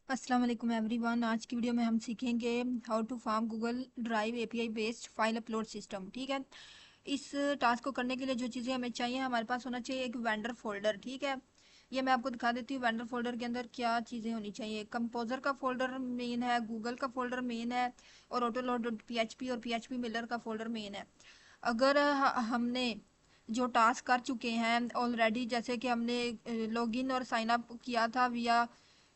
अस्सलाम वालेकुम एवरीवन। आज की वीडियो में हम सीखेंगे how to form Google Drive API based file upload system. ठीक है। इस टास्क को करने के लिए जो चीज़ें हमें चाहिए, हमारे पास होना चाहिए एक वेंडर फोल्डर। ठीक है। ये मैं आपको दिखा देती हूँ वेंडर फोल्डर के अंदर क्या चीज़ें होनी चाहिए। कंपोजर का फोल्डर मेन है, गूगल का फोल्डर मेन है, और ऑटोलोड पीएचपी और पीएचपी मिलर का फोल्डर मेन है। अगर हमने जो टास्क कर चुके हैं ऑलरेडी, जैसे कि हमने लॉगिन और साइन अप किया था विया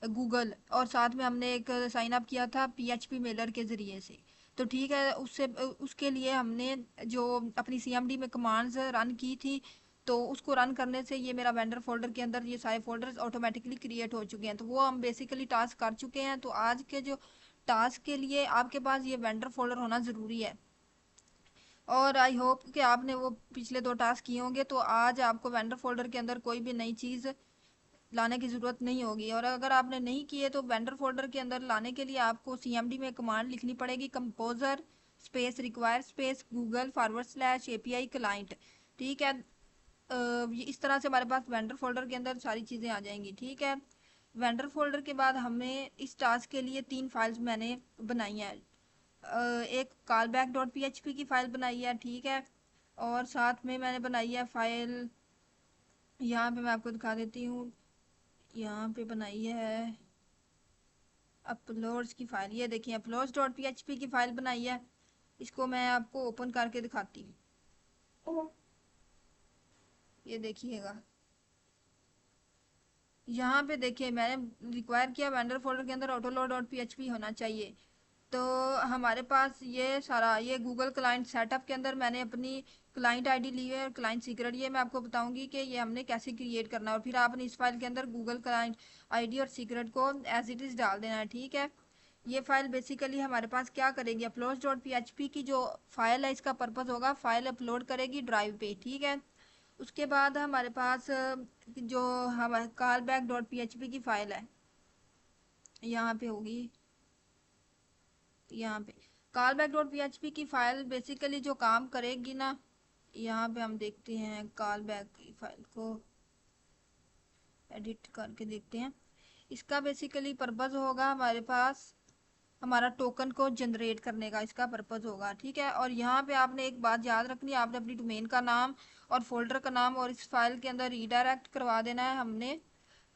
गूगल, और साथ में हमने एक साइन अप किया था पीएचपी मेलर के ज़रिए से, तो ठीक है। उससे उसके लिए हमने जो अपनी सीएमडी में कमांड्स रन की थी, तो उसको रन करने से ये मेरा वेंडर फोल्डर के अंदर ये सारे फोल्डर्स ऑटोमेटिकली क्रिएट हो चुके हैं। तो वो हम बेसिकली टास्क कर चुके हैं। तो आज के जो टास्क के लिए आपके पास ये वेंडर फोल्डर होना ज़रूरी है। और आई होप कि आपने वो पिछले दो टास्क किए होंगे, तो आज आपको वेंडर फोल्डर के अंदर कोई भी नई चीज़ लाने की ज़रूरत नहीं होगी। और अगर आपने नहीं किए तो वेंडर फोल्डर के अंदर लाने के लिए आपको सीएमडी में कमांड लिखनी पड़ेगी, composer space require space Google forward slash API client. ठीक है। इस तरह से हमारे पास वेंडर फोल्डर के अंदर सारी चीज़ें आ जाएंगी। ठीक है। वेंडर फोल्डर के बाद हमें इस टास्क के लिए तीन फाइल्स मैंने बनाई हैं। एक कॉल बैक डॉट पी की फ़ाइल बनाई है। ठीक है। और साथ में मैंने बनाई है फ़ाइल, यहाँ पे मैं आपको दिखा देती हूँ, यहाँ पे बनाई है अपलोड्स की फ़ाइल। ये देखिए अपलोड्स डॉट पी की फ़ाइल बनाई है। इसको मैं आपको ओपन करके दिखाती हूँ। ये देखिएगा, यहाँ पे देखिए मैंने रिक्वायर किया वेंडर फोल्डर के अंदर ऑटोलोड डॉट पी होना चाहिए। तो हमारे पास ये सारा ये गूगल क्लाइंट सेटअप के अंदर मैंने अपनी क्लाइंट आईडी ली है और क्लाइंट सीक्रेट, ये मैं आपको बताऊंगी कि ये हमने कैसे क्रिएट करना है। और फिर आपने इस फाइल के अंदर गूगल क्लाइंट आईडी और सीक्रेट को एज इट इज़ डाल देना है। ठीक है। ये फाइल बेसिकली हमारे पास क्या करेगी, अपलोड डॉट पी की जो फाइल है, इसका पर्पज़ होगा फाइल अपलोड करेगी ड्राइव पे। ठीक है। उसके बाद हमारे पास जो हमारे कॉल बैक डॉट पी की फ़ाइल है, यहाँ पे होगी, यहाँ पे कॉल बैक डॉट पी की फ़ाइल बेसिकली जो काम करेगी ना, यहाँ पे हम देखते हैं कॉल बैक की फ़ाइल को एडिट करके देखते हैं। इसका बेसिकली पर्पज़ होगा हमारे पास हमारा टोकन को जनरेट करने का, इसका पर्पज़ होगा। ठीक है। और यहाँ पे आपने एक बात याद रखनी है, आपने अपनी डोमेन का नाम और फोल्डर का नाम और इस फाइल के अंदर रीडायरेक्ट करवा देना है हमने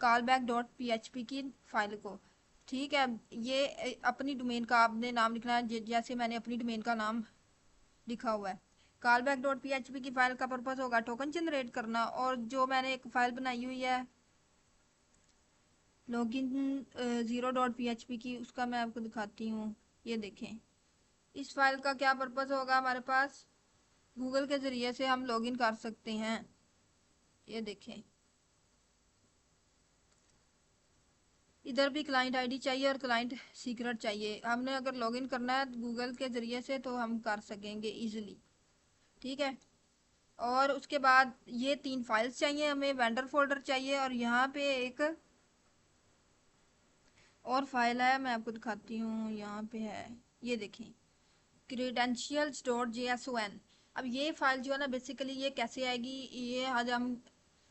कॉल बैक डॉट पी की फाइल को। ठीक है। ये अपनी डोमेन का आपने नाम लिखना है, जैसे मैंने अपनी डोमेन का नाम लिखा हुआ है। कॉल बैक डॉट पी की फाइल का पर्पज़ होगा टोकन जनरेट करना। और जो मैंने एक फ़ाइल बनाई हुई है लॉगिन ज़ीरो डॉट पी की, उसका मैं आपको दिखाती हूँ। ये देखें, इस फाइल का क्या पर्पज़ होगा हमारे पास, गूगल के ज़रिए से हम लॉगिन कर सकते हैं। ये देखें, इधर भी क्लाइंट आईडी चाहिए और क्लाइंट सीक्रेट चाहिए। हमने अगर लॉगिन करना है गूगल के ज़रिए से तो हम कर सकेंगे इजीली। ठीक है। और उसके बाद ये तीन फाइल्स चाहिए हमें, वेंडर फोल्डर चाहिए, और यहाँ पे एक और फाइल है मैं आपको दिखाती हूँ, यहाँ पे है, ये देखें क्रीडेंशियल्स डॉट JSON। अब ये फाइल जो है ना बेसिकली ये कैसे आएगी, ये आज हम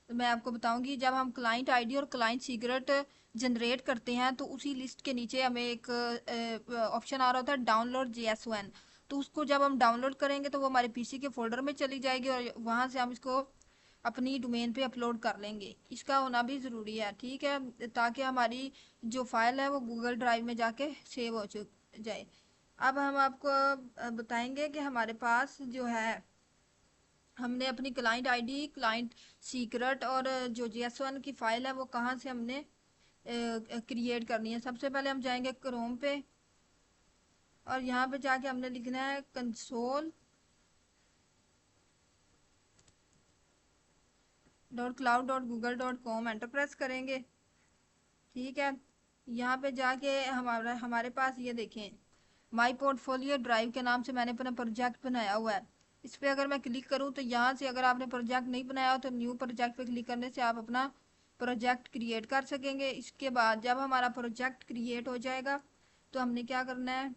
मैं आपको बताऊंगी। जब हम क्लाइंट आईडी और क्लाइंट सीक्रेट जनरेट करते हैं तो उसी लिस्ट के नीचे हमें एक ऑप्शन आ रहा होता है डाउनलोड JSON। तो उसको जब हम डाउनलोड करेंगे तो वो हमारे पीसी के फोल्डर में चली जाएगी और वहाँ से हम इसको अपनी डोमेन पे अपलोड कर लेंगे। इसका होना भी ज़रूरी है। ठीक है। ताकि हमारी जो फाइल है वो गूगल ड्राइव में जाके सेव हो जाए। अब हम आपको बताएंगे कि हमारे पास जो है हमने अपनी क्लाइंट आईडी क्लाइंट सीक्रेट और जो JSON की फ़ाइल है वो कहाँ से हमने क्रिएट करनी है। सबसे पहले हम जाएंगे क्रोम पे और यहाँ पे जाके हमने लिखना है console dot cloud dot Google dot com, enter press करेंगे। ठीक है। यहाँ पे जाके हमारे पास ये देखें माई पोर्टफोलियो ड्राइव के नाम से मैंने अपना प्रोजेक्ट बनाया हुआ है। इस पर अगर मैं क्लिक करूँ तो यहाँ से अगर आपने प्रोजेक्ट नहीं बनाया हो तो न्यू प्रोजेक्ट पे क्लिक करने से आप अपना प्रोजेक्ट क्रिएट कर सकेंगे। इसके बाद जब हमारा प्रोजेक्ट क्रिएट हो जाएगा तो हमने क्या करना है,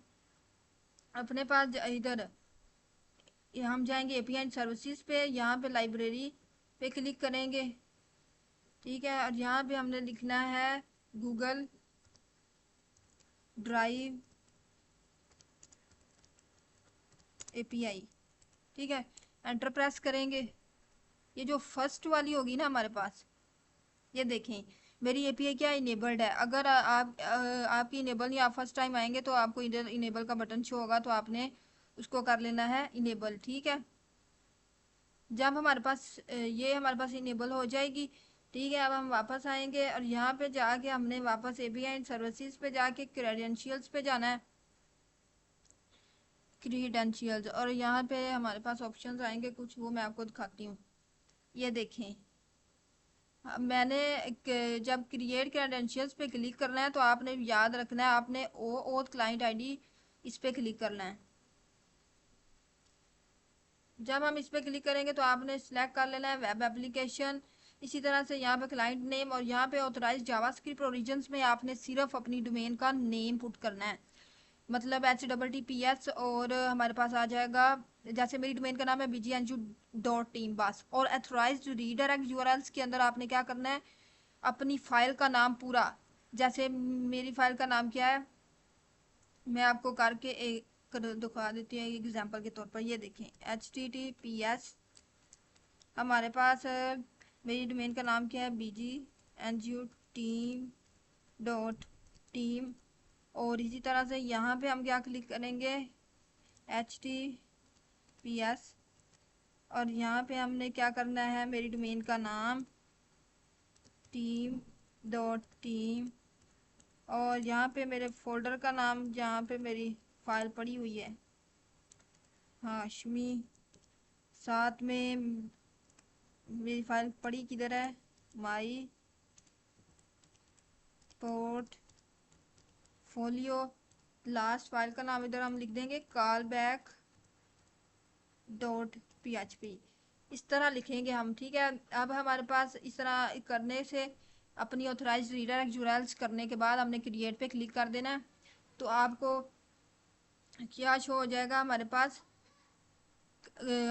अपने पास इधर हम जाएंगे एपीआई एंड सर्विसेज पे, यहाँ पे लाइब्रेरी पे क्लिक करेंगे। ठीक है। और यहाँ पे हमने लिखना है गूगल ड्राइव एपीआई, ठीक है। एंटर प्रेस करेंगे, ये जो फर्स्ट वाली होगी ना हमारे पास, ये देखें मेरी एपीआई क्या इनेबल्ड है। अगर आपकी इनेबल नहीं, आप फर्स्ट टाइम आएंगे तो आपको इनेबल का बटन शो होगा, तो आपने उसको कर लेना है इनेबल, ठीक है। जब हमारे पास ये हमारे पास इनेबल हो जाएगी, ठीक है। अब हम वापस आएंगे और यहाँ पे जाके हमने वापस एपीआई सर्विसेज पे जाके क्रेडेंशियल्स पे जाना है, क्रीडेंशियल्स, और यहाँ पे हमारे पास ऑप्शंस आएंगे कुछ, वो मैं आपको दिखाती हूँ। ये देखें, मैंने जब क्रिएट क्रेडेंशियल्स पे क्लिक करना है तो आपने याद रखना है, आपने ओ ओथ क्लाइंट आईडी इस पे क्लिक करना है। जब हम इस पे क्लिक करेंगे तो आपने सिलेक्ट कर लेना है वेब एप्लीकेशन। इसी तरह से यहाँ पे क्लाइंट नेम, और यहाँ पे ऑथराइज जावास्क्रिप्ट ओरिजिन्स में आपने सिर्फ अपनी डोमेन का नेम पुट करना है, मतलब HTTPS, और हमारे पास आ जाएगा, जैसे मेरी डोमेन का नाम है bgnju.team बस। और ऑथराइज्ड रीडायरेक्ट यूआरएल्स के अंदर आपने क्या करना है, अपनी फाइल का नाम पूरा, जैसे मेरी फाइल का नाम क्या है, मैं आपको करके एक दिखा देती हूँ एग्जांपल के तौर पर। ये देखें HTTPS, हमारे पास मेरी डोमेन का नाम क्या है, bgnju.team। और इसी तरह से यहाँ पे हम क्या क्लिक करेंगे, HTTPS, और यहाँ पे हमने क्या करना है, मेरी डोमेन का नाम team.team, और यहाँ पे मेरे फोल्डर का नाम जहाँ पे मेरी फाइल पड़ी हुई है हाशमी, साथ में मेरी फाइल पड़ी किधर है, माई पोर्टफोलियो, लास्ट फाइल का नाम इधर हम लिख देंगे callback.php, इस तरह लिखेंगे हम, ठीक है। अब हमारे पास इस तरह करने से अपनी ऑथराइज्ड रीडायरेक्ट यूआरएल्स करने के बाद हमने क्रिएट पे क्लिक कर देना है, तो आपको क्या शो हो जाएगा, हमारे पास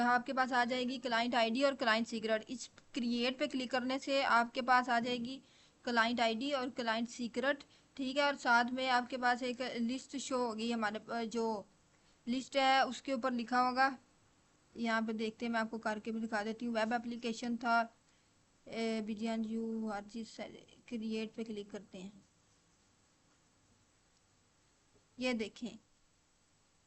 आपके पास आ जाएगी क्लाइंट आईडी और क्लाइंट सीक्रेट। इस क्रिएट पे क्लिक करने से आपके पास आ जाएगी क्लाइंट आईडी और क्लाइंट सीक्रेट, ठीक है। और साथ में आपके पास एक लिस्ट शो होगी, हमारे जो लिस्ट है उसके ऊपर लिखा होगा, यहाँ पे देखते हैं, मैं आपको करके भी दिखा देती हूँ। वेब एप्लीकेशन था bgnju, हर चीज़ क्रिएट पे क्लिक करते हैं। ये देखें,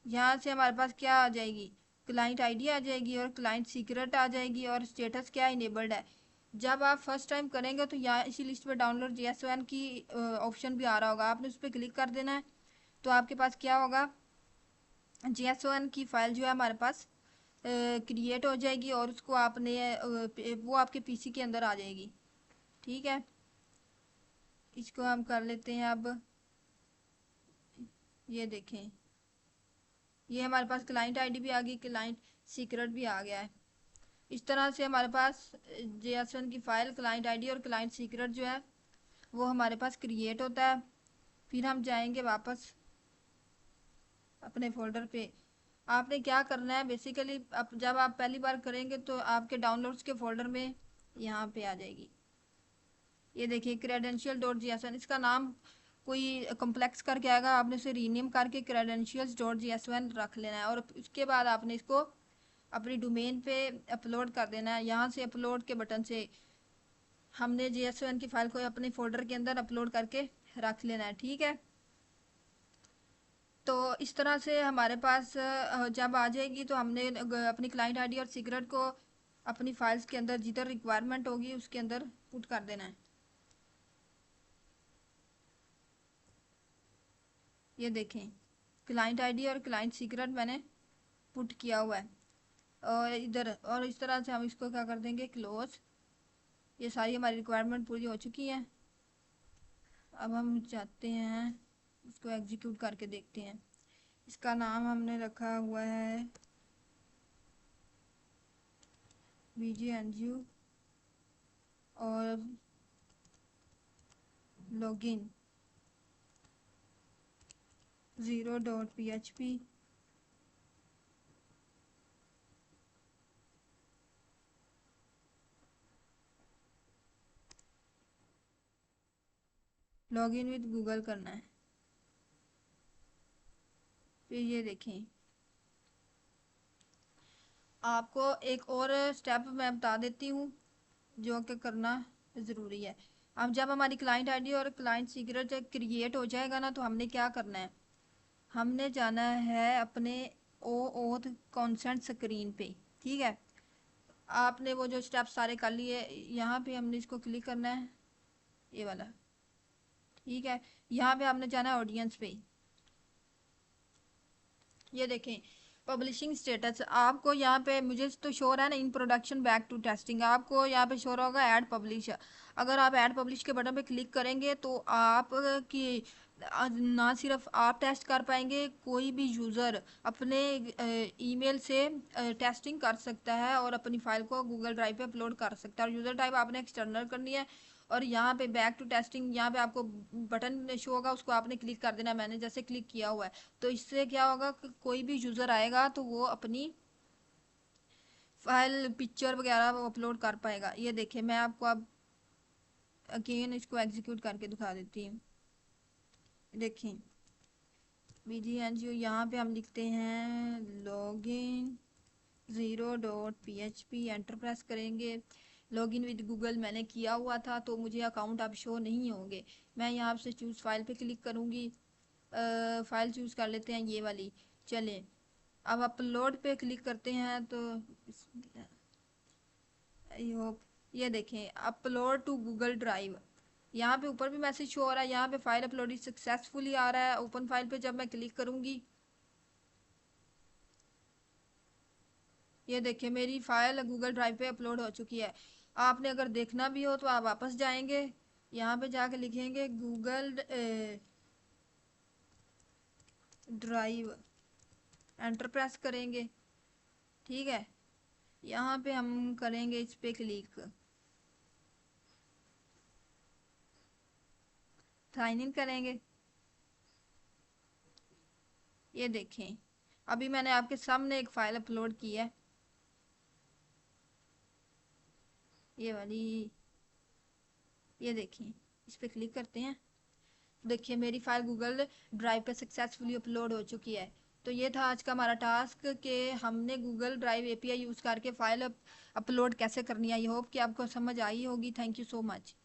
यहाँ से हमारे पास क्या आ जाएगी, क्लाइंट आईडी आ जाएगी और क्लाइंट सीक्रेट आ जाएगी, और स्टेटस क्या इनेबल्ड है। जब आप फर्स्ट टाइम करेंगे तो यहाँ इसी लिस्ट पे डाउनलोड JSON की ऑप्शन भी आ रहा होगा, आपने उस पर क्लिक कर देना है, तो आपके पास क्या होगा, JSON की फाइल जो है हमारे पास क्रिएट हो जाएगी, और उसको आपने वो आपके पीसी के अंदर आ जाएगी, ठीक है। इसको हम कर लेते हैं अब। ये देखें, ये हमारे पास क्लाइंट आईडी भी आ गई, क्लाइंट सीक्रेट भी आ गया है। इस तरह से हमारे पास JSON की फाइल, क्लाइंट आईडी और क्लाइंट सीक्रेट जो है वो हमारे पास क्रिएट होता है। फिर हम जाएंगे वापस अपने फोल्डर पे। आपने क्या करना है बेसिकली, जब आप पहली बार करेंगे तो आपके डाउनलोड्स के फोल्डर में यहाँ पे आ जाएगी, ये देखिए credential.json, इसका नाम कोई कॉम्प्लेक्स करके आएगा, आपने उसे रीनेम करके credentials.json रख लेना है, और उसके बाद आपने इसको अपनी डोमेन पे अपलोड कर देना है। यहाँ से अपलोड के बटन से हमने JSON की फाइल को अपने फोल्डर के अंदर अपलोड करके रख लेना है, ठीक है। तो इस तरह से हमारे पास जब आ जाएगी तो हमने अपनी क्लाइंट आईडी और सीक्रेट को अपनी फाइल्स के अंदर जिधर रिक्वायरमेंट होगी उसके अंदर पुट कर देना है। ये देखें, क्लाइंट आईडी और क्लाइंट सीक्रेट मैंने पुट किया हुआ है, और इधर, और इस तरह से हम इसको क्या कर देंगे, क्लोज। ये सारी हमारी रिक्वायरमेंट पूरी हो चुकी है। अब हम चाहते हैं इसको एग्जीक्यूट करके देखते हैं। इसका नाम हमने रखा हुआ है bgnju, और login 0.php, login with Google करना है। फिर ये देखें, आपको एक और स्टेप मैं बता देती हूँ जो कि करना ज़रूरी है। अब जब हमारी क्लाइंट आईडी और क्लाइंट सीक्रेट क्रिएट हो जाएगा ना, तो हमने क्या करना है, हमने जाना है अपने ओ ओथ कॉन्सेंट स्क्रीन पे। ठीक है, आपने वो जो स्टेप सारे कर लिए, यहाँ पे हमने इसको क्लिक करना है, ये वाला। ठीक है, यहाँ पे आपने जाना है ऑडियंस पे। ये देखें, पब्लिशिंग स्टेटस आपको यहाँ पे, मुझे तो शो रहा है ना in production back to testing, आपको यहाँ पे शो रहा होगा ऐड पब्लिश। अगर आप ऐड पब्लिश के बटन पे क्लिक करेंगे तो आप की ना सिर्फ आप टेस्ट कर पाएंगे, कोई भी यूज़र अपने ईमेल से टेस्टिंग कर सकता है और अपनी फाइल को गूगल ड्राइव पे अपलोड कर सकता है। और यूज़र टाइप आपने एक्सटर्नल करनी है, और यहाँ पे बैक टू टेस्टिंग, यहाँ पे आपको बटन शो होगा, उसको आपने क्लिक कर देना। मैंने जैसे क्लिक किया हुआ है, तो इससे क्या होगा कि कोई भी यूज़र आएगा तो वो अपनी फाइल पिक्चर वगैरह वो अपलोड कर पाएगा। ये देखिए, मैं आपको अब अगेन इसको एग्जीक्यूट करके दिखा देती हूँ। देखिए BGNG, यहाँ पे हम लिखते हैं लॉगिन 0.php, एंटर प्रेस करेंगे। लॉगिन विद गूगल मैंने किया हुआ था तो मुझे अकाउंट अब शो नहीं होंगे। मैं यहाँ से चूज़ फाइल पे क्लिक करूँगी, फाइल चूज़ कर लेते हैं ये वाली। चलें, अब अपलोड पे क्लिक करते हैं तो आई होप, ये देखें अपलोड टू गूगल ड्राइव, यहाँ पे ऊपर भी मैसेज शो हो रहा है, यहाँ पे फाइल अपलोड सक्सेसफुली आ रहा है। ओपन फाइल पे जब मैं क्लिक करूँगी, ये देखिए मेरी फाइल गूगल ड्राइव पे अपलोड हो चुकी है। आपने अगर देखना भी हो तो आप वापस जाएंगे, यहाँ पे जाके लिखेंगे गूगल ड्राइव, एंटर प्रेस करेंगे। ठीक है, यहाँ पे हम करेंगे इस पे क्लिक, साइन इन करेंगे। ये देखें, अभी मैंने आपके सामने एक फ़ाइल अपलोड की है, ये वाली। ये देखें, इस पे क्लिक करते हैं, देखिए मेरी फ़ाइल गूगल ड्राइव पे सक्सेसफुली अपलोड हो चुकी है। तो ये था आज का हमारा टास्क कि हमने गूगल ड्राइव एपीआई यूज़ करके फ़ाइल अपलोड कैसे करनी है। आई होप कि आपको समझ आई होगी। Thank you so much.